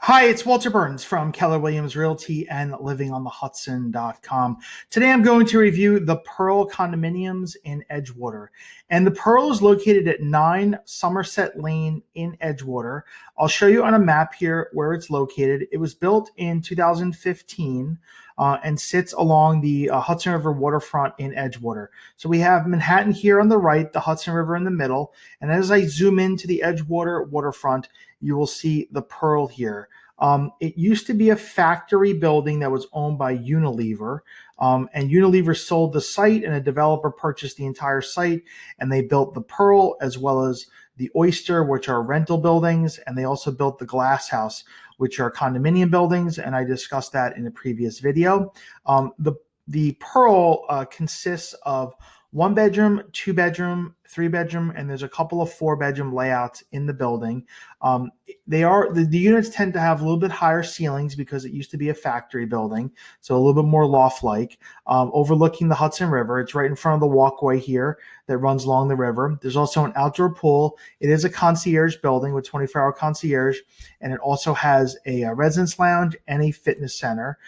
Hi, it's Walter Burns from Keller Williams Realty and livingonthehudson.com. Today I'm going to review the Pearl condominiums in Edgewater. And the Pearl is located at 9 Somerset Lane in Edgewater. I'll show you on a map here where it's located. It was built in 2015 and sits along the Hudson River waterfront in Edgewater. So we have Manhattan here on the right, the Hudson River in the middle. And as I zoom into the Edgewater waterfront, you will see the Pearl here. It used to be a factory building that was owned by Unilever, and Unilever sold the site, and a developer purchased the entire site, and they built the Pearl as well as the Oyster, which are rental buildings, and they also built the Glass House, which are condominium buildings, and I discussed that in a previous video. The Pearl consists of 1 bedroom, 2 bedroom, 3 bedroom, and there's a couple of 4 bedroom layouts in the building. The units tend to have a little bit higher ceilings because it used to be a factory building, so a little bit more loft-like, overlooking the Hudson River. It's right in front of the walkway here that runs along the river. There's also an outdoor pool. It is a concierge building with 24-hour concierge, and it also has a residence lounge and a fitness center.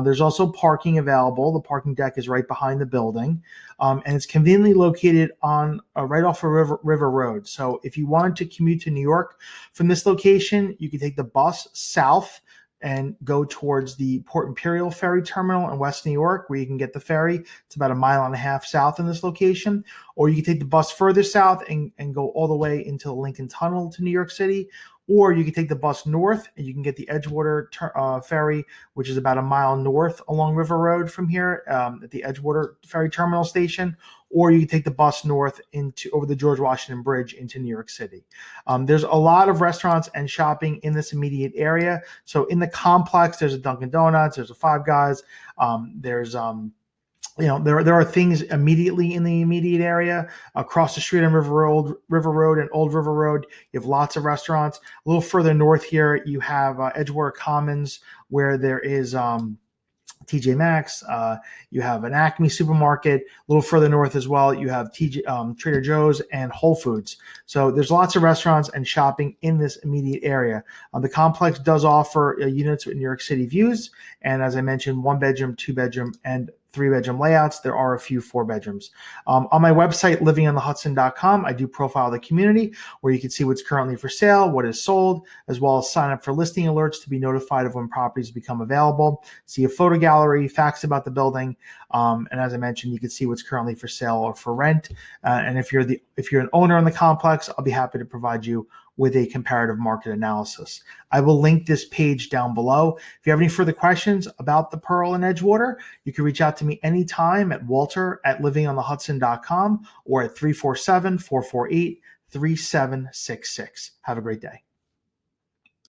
There's also parking available. The parking deck is right behind the building, and it's conveniently located on right off of River Road. So if you wanted to commute to New York from this location, you can take the bus south and go towards the Port Imperial Ferry Terminal in West New York, where you can get the ferry. It's about 1.5 miles south in this location. Or you can take the bus further south and go all the way into the Lincoln Tunnel to New York City. Or you can take the bus north and you can get the Edgewater ferry, which is about 1 mile north along River Road from here at the Edgewater Ferry Terminal Station. Or you can take the bus north over the George Washington Bridge into New York City. There's a lot of restaurants and shopping in this immediate area. So in the complex, there's a Dunkin' Donuts, there's a Five Guys, there are things immediately in the immediate area. Across the street on River Road and Old River Road, you have lots of restaurants. A little further north here, you have Edgewater Commons, where there is TJ Maxx. You have an Acme supermarket. A little further north as well, you have Trader Joe's and Whole Foods. So there's lots of restaurants and shopping in this immediate area. The complex does offer units with New York City views, and as I mentioned, 1 bedroom, 2 bedroom, and 3 bedroom layouts. There are a few 4 bedrooms. On my website, livingonthehudson.com, I do profile the community where you can see what's currently for sale, what is sold, as well as sign up for listing alerts to be notified of when properties become available. See a photo gallery, facts about the building, and as I mentioned, you can see what's currently for sale or for rent. And if you're an owner in the complex, I'll be happy to provide you with a comparative market analysis. I will link this page down below. If you have any further questions about the Pearl in Edgewater, you can reach out to me anytime at walter@livingonthehudson.com or at 347-448-3766. Have a great day.